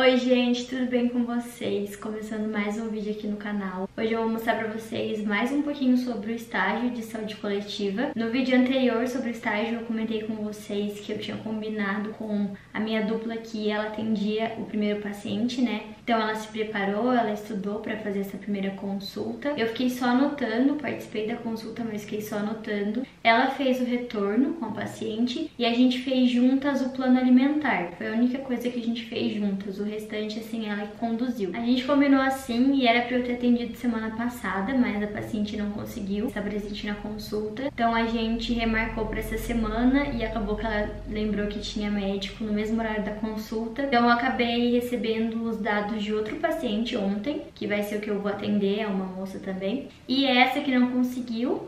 Oi gente, tudo bem com vocês? Começando mais um vídeo aqui no canal. Hoje eu vou mostrar pra vocês mais um pouquinho sobre o estágio de saúde coletiva. No vídeo anterior sobre o estágio eu comentei com vocês que eu tinha combinado com a minha dupla que ela atendia o primeiro paciente, né? Então ela se preparou, ela estudou pra fazer essa primeira consulta. Eu fiquei só anotando, participei da consulta, mas fiquei só anotando. Ela fez o retorno com a paciente e a gente fez juntas o plano alimentar. Foi a única coisa que a gente fez juntas. O restante, assim, ela que conduziu. A gente combinou assim e era pra eu ter atendido semana passada, mas a paciente não conseguiu estar presente na consulta. Então a gente remarcou pra essa semana e acabou que ela lembrou que tinha médico no mesmo horário da consulta. Então eu acabei recebendo os dados de outro paciente ontem, que vai ser o que eu vou atender, é uma moça também. E essa que não conseguiu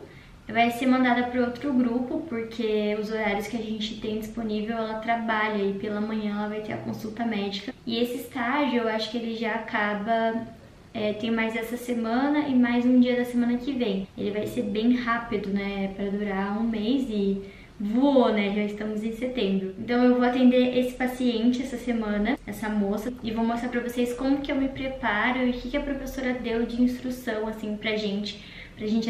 vai ser mandada para outro grupo, porque os horários que a gente tem disponível, ela trabalha e pela manhã ela vai ter a consulta médica. E esse estágio, eu acho que ele já acaba, tem mais essa semana e mais um dia da semana que vem. Ele vai ser bem rápido, né, para durar um mês e voou, né, já estamos em setembro. Então eu vou atender esse paciente essa semana, essa moça, e vou mostrar para vocês como que eu me preparo e o que a professora deu de instrução, assim, pra gente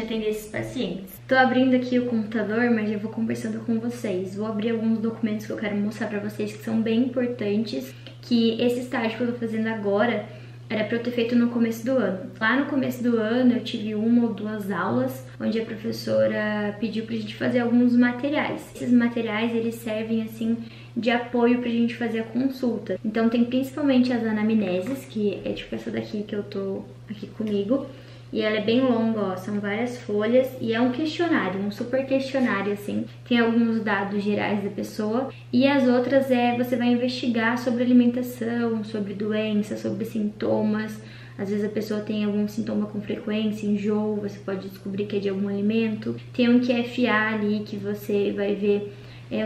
atender esses pacientes. Tô abrindo aqui o computador, mas já vou conversando com vocês. Vou abrir alguns documentos que eu quero mostrar pra vocês que são bem importantes, que esse estágio que eu tô fazendo agora era pra eu ter feito no começo do ano. Lá no começo do ano eu tive uma ou duas aulas onde a professora pediu pra gente fazer alguns materiais. Esses materiais, eles servem assim de apoio pra gente fazer a consulta. Então tem principalmente as anamneses, que é tipo essa daqui que eu tô aqui comigo. E ela é bem longa, ó, são várias folhas e é um questionário, um super questionário, assim. Tem alguns dados gerais da pessoa e as outras você vai investigar sobre alimentação, sobre doença, sobre sintomas. Às vezes a pessoa tem algum sintoma com frequência, enjoo, você pode descobrir que é de algum alimento. Tem um QFA ali que você vai ver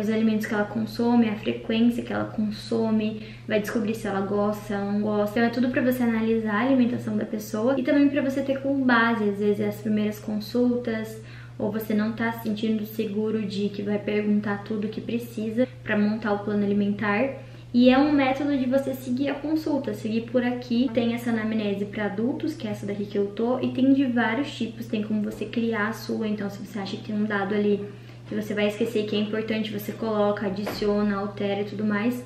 os alimentos que ela consome, a frequência que ela consome, vai descobrir se ela gosta, se ela não gosta. Então é tudo pra você analisar a alimentação da pessoa e também pra você ter como base, às vezes, as primeiras consultas, ou você não tá se sentindo seguro de que vai perguntar tudo o que precisa pra montar o plano alimentar. E é um método de você seguir a consulta, seguir por aqui. Tem essa anamnese para adultos, que é essa daqui que eu tô, e tem de vários tipos, tem como você criar a sua. Então se você acha que tem um dado ali que você vai esquecer que é importante, você coloca, adiciona, altera e tudo mais.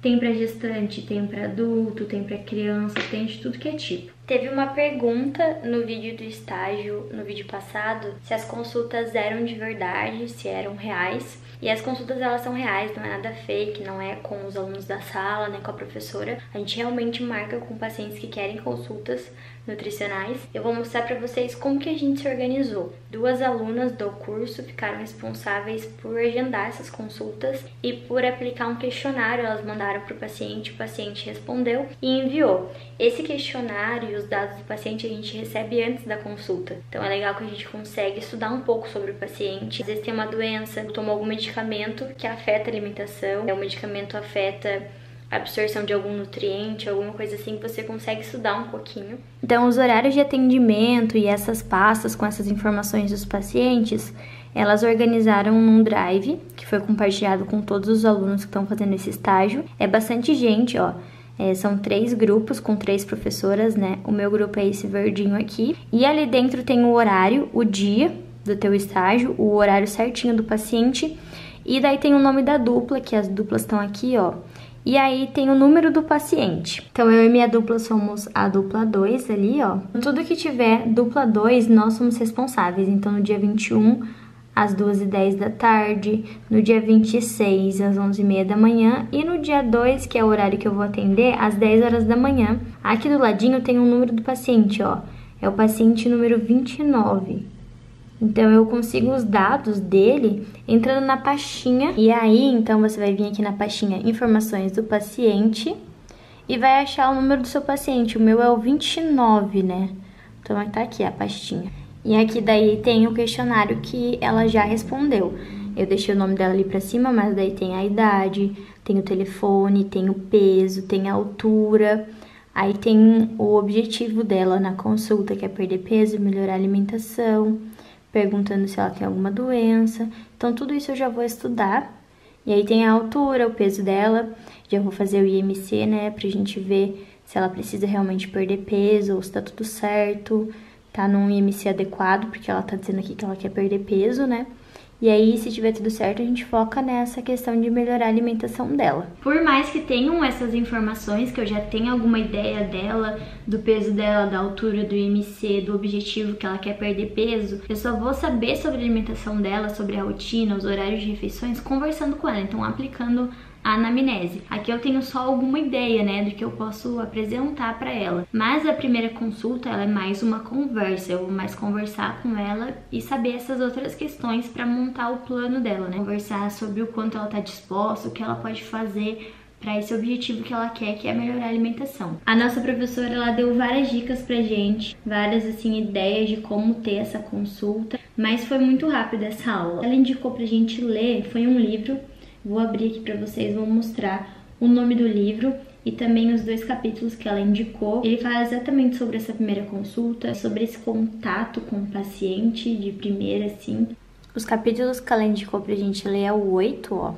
Tem pra gestante, tem pra adulto, tem pra criança, tem de tudo que é tipo. Teve uma pergunta no vídeo do estágio, no vídeo passado, se as consultas eram de verdade, se eram reais. E as consultas, elas são reais, não é nada fake, não é com os alunos da sala, nem com a professora. A gente realmente marca com pacientes que querem consultas nutricionais. Eu vou mostrar pra vocês como que a gente se organizou. Duas alunas do curso ficaram responsáveis por agendar essas consultas e por aplicar um questionário. Elas mandaram pro paciente, o paciente respondeu e enviou. Esse questionário e os dados do paciente a gente recebe antes da consulta. Então é legal que a gente consegue estudar um pouco sobre o paciente. Às vezes tem uma doença, tomou algum medicamento que afeta a alimentação, o medicamento afeta a absorção de algum nutriente, alguma coisa assim, que você consegue estudar um pouquinho. Então os horários de atendimento e essas pastas com essas informações dos pacientes, elas organizaram num drive, que foi compartilhado com todos os alunos que estão fazendo esse estágio. É bastante gente, ó. São 3 grupos com 3 professoras, né? O meu grupo é esse verdinho aqui. E ali dentro tem o horário, o dia do teu estágio, o horário certinho do paciente. E daí tem o nome da dupla, que as duplas estão aqui, ó. E aí tem o número do paciente. Então eu e minha dupla somos a dupla 2 ali, ó. Tudo que tiver dupla 2, nós somos responsáveis. Então no dia 21, às 2h10 da tarde, no dia 26, às 11h30 da manhã, e no dia 2, que é o horário que eu vou atender, às 10 horas da manhã. Aqui do ladinho tem o número do paciente, ó. É o paciente número 29. Então eu consigo os dados dele entrando na pastinha. E aí, então você vai vir aqui na pastinha informações do paciente e vai achar o número do seu paciente. O meu é o 29, né? Então vai estar aqui a pastinha. E aqui daí tem o questionário que ela já respondeu. Eu deixei o nome dela ali pra cima, mas daí tem a idade, tem o telefone, tem o peso, tem a altura. Aí tem o objetivo dela na consulta, que é perder peso, melhorar a alimentação, perguntando se ela tem alguma doença. Então tudo isso eu já vou estudar E aí tem a altura, o peso dela, já vou fazer o IMC, né, pra gente ver se ela precisa realmente perder peso ou se tá tudo certo, tá num IMC adequado, porque ela tá dizendo aqui que ela quer perder peso, né. E aí, se tiver tudo certo, a gente foca nessa questão de melhorar a alimentação dela. Por mais que tenham essas informações, que eu já tenha alguma ideia dela, do peso dela, da altura do IMC, do objetivo que ela quer perder peso, eu só vou saber sobre a alimentação dela, sobre a rotina, os horários de refeições, conversando com ela, então aplicando a anamnese. Aqui eu tenho só alguma ideia, né, do que eu posso apresentar para ela. Mas a primeira consulta, ela é mais uma conversa. Eu vou mais conversar com ela e saber essas outras questões para montar o plano dela, né? Conversar sobre o quanto ela tá disposta, o que ela pode fazer para esse objetivo que ela quer, que é melhorar a alimentação. A nossa professora, ela deu várias dicas pra gente, várias assim ideias de como ter essa consulta, mas foi muito rápida essa aula. Ela indicou pra gente ler, foi um livro. Vou abrir aqui para vocês, vou mostrar o nome do livro e também os 2 capítulos que ela indicou. Ele fala exatamente sobre essa primeira consulta, sobre esse contato com o paciente de primeira, assim. Os capítulos que ela indicou pra gente ler é o 8, ó,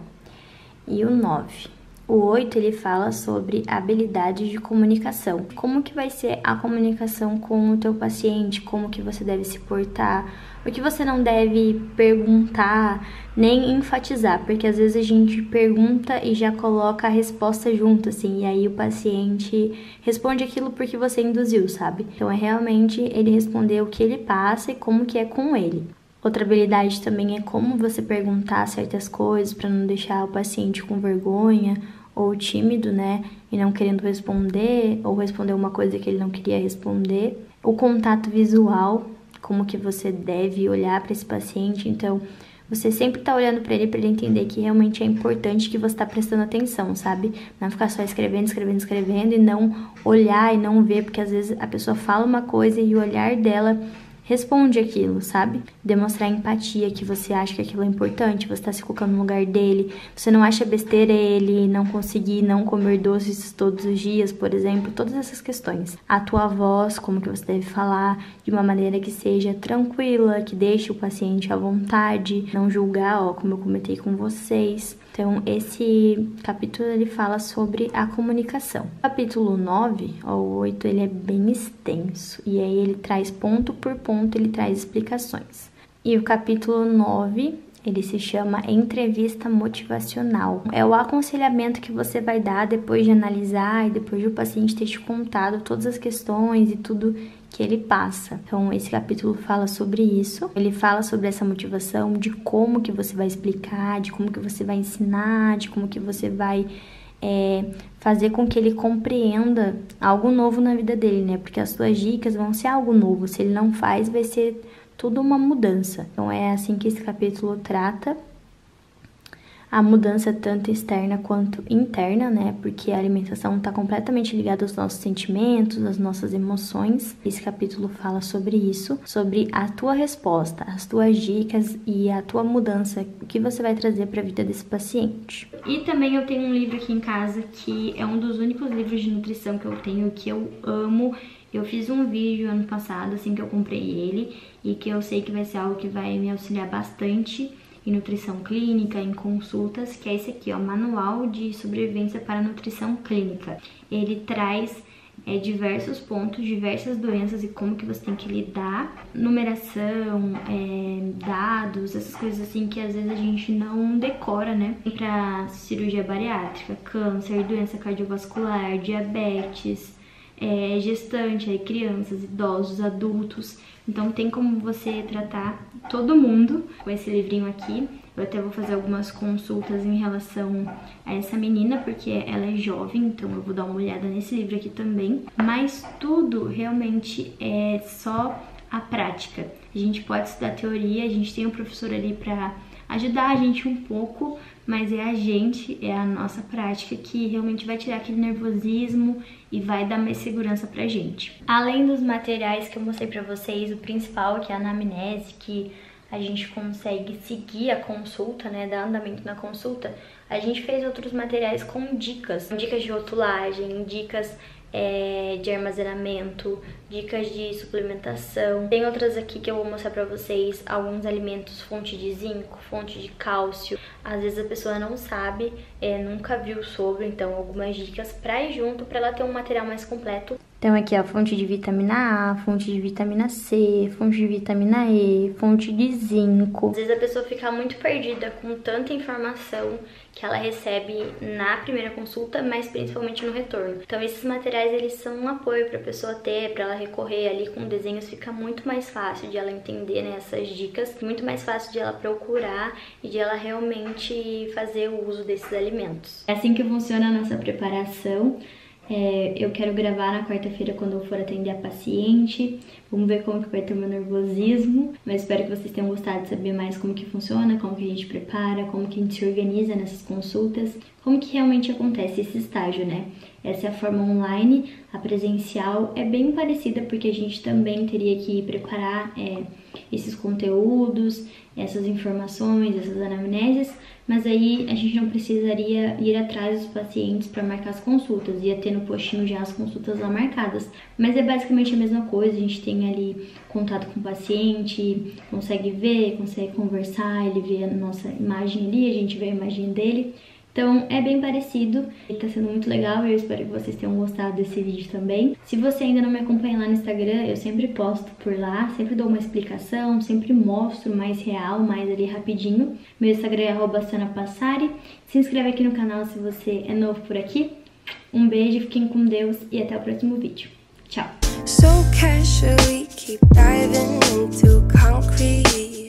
e o 9. O 8, ele fala sobre habilidades de comunicação. Como que vai ser a comunicação com o teu paciente, como que você deve se portar, o que você não deve perguntar, nem enfatizar, porque às vezes a gente pergunta e já coloca a resposta junto, assim, e aí o paciente responde aquilo porque você induziu, sabe? Então é realmente ele responder o que ele passa e como que é com ele. Outra habilidade também é como você perguntar certas coisas para não deixar o paciente com vergonha ou tímido, né, e não querendo responder ou responder uma coisa que ele não queria responder. O contato visual, como que você deve olhar para esse paciente, então você sempre tá olhando para ele entender que realmente é importante que você tá prestando atenção, sabe? Não ficar só escrevendo e não olhar e não ver, porque às vezes a pessoa fala uma coisa e o olhar dela responde aquilo, sabe? Demonstrar empatia, que você acha que aquilo é importante, você tá se colocando no lugar dele, você não acha besteira ele não conseguir não comer doces todos os dias, por exemplo, todas essas questões. A tua voz, como que você deve falar, de uma maneira que seja tranquila, que deixe o paciente à vontade, não julgar, ó, como eu comentei com vocês. Então, esse capítulo, ele fala sobre a comunicação. O capítulo 9, ó, o 8, ele é bem extenso. E aí, ele traz ponto por ponto, ele traz explicações. E o capítulo 9, ele se chama entrevista motivacional. É o aconselhamento que você vai dar depois de analisar e depois de o paciente ter te contado todas as questões e tudo que ele passa. Então, esse capítulo fala sobre isso. Ele fala sobre essa motivação, de como que você vai explicar, de como que você vai ensinar, de como que você vai fazer com que ele compreenda algo novo na vida dele, né? Porque as suas dicas vão ser algo novo. Se ele não faz, vai ser tudo uma mudança. Então, é assim que esse capítulo trata a mudança tanto externa quanto interna, né? Porque a alimentação está completamente ligada aos nossos sentimentos, às nossas emoções. Esse capítulo fala sobre isso, sobre a tua resposta, as tuas dicas e a tua mudança, o que você vai trazer para a vida desse paciente. E também eu tenho um livro aqui em casa que é um dos únicos livros de nutrição que eu tenho, que eu amo. Eu fiz um vídeo ano passado, assim que eu comprei ele, e que eu sei que vai ser algo que vai me auxiliar bastante em nutrição clínica, em consultas, que é esse aqui, ó, Manual de Sobrevivência para Nutrição Clínica. Ele traz diversos pontos, diversas doenças e como que você tem que lidar, numeração, dados, essas coisas assim que às vezes a gente não decora, né? Para cirurgia bariátrica, câncer, doença cardiovascular, diabetes, gestante, crianças, idosos, adultos. Então tem como você tratar todo mundo com esse livrinho aqui. Eu até vou fazer algumas consultas em relação a essa menina, porque ela é jovem, então eu vou dar uma olhada nesse livro aqui também. Mas tudo realmente é só a prática. A gente pode estudar teoria, a gente tem um professor ali para ajudar a gente um pouco, mas é a nossa prática que realmente vai tirar aquele nervosismo e vai dar mais segurança pra gente. Além dos materiais que eu mostrei pra vocês, o principal, que é a anamnese, que a gente consegue seguir a consulta, né, dar andamento na consulta, A gente fez outros materiais com dicas de rotulagem, dicas de armazenamento, dicas de suplementação. Tem outras aqui que eu vou mostrar pra vocês, alguns alimentos, fonte de zinco, fonte de cálcio. Às vezes a pessoa não sabe, nunca viu sobre, então algumas dicas pra ir junto, pra ela ter um material mais completo. Então aqui a fonte de vitamina A, fonte de vitamina C, fonte de vitamina E, fonte de zinco. Às vezes a pessoa fica muito perdida com tanta informação que ela recebe na primeira consulta, mas principalmente no retorno. Então esses materiais, eles são um apoio para a pessoa ter, para ela recorrer ali com desenhos, fica muito mais fácil de ela entender, né, essas dicas, muito mais fácil de ela procurar e de ela realmente fazer o uso desses alimentos. É assim que funciona a nossa preparação. Eu quero gravar na quarta-feira quando eu for atender a paciente. Vamos ver como que vai ter o meu nervosismo. Mas espero que vocês tenham gostado de saber mais como que funciona, como que a gente prepara, como que a gente se organiza nessas consultas, como que realmente acontece esse estágio, né? Essa é a forma online. A presencial é bem parecida, porque a gente também teria que preparar esses conteúdos, essas informações, essas anamnésias, mas aí a gente não precisaria ir atrás dos pacientes para marcar as consultas, ia ter no postinho já as consultas lá marcadas. Mas é basicamente a mesma coisa, a gente tem ali contato com o paciente, consegue ver, consegue conversar, ele vê a nossa imagem ali, a gente vê a imagem dele. Então é bem parecido, tá sendo muito legal e eu espero que vocês tenham gostado desse vídeo também. Se você ainda não me acompanha lá no Instagram, eu sempre posto por lá, sempre dou uma explicação, sempre mostro mais real, mais ali rapidinho. Meu Instagram é @sanapassari. Se inscreve aqui no canal se você é novo por aqui. Um beijo, fiquem com Deus e até o próximo vídeo. Tchau! So casually keep diving into concrete.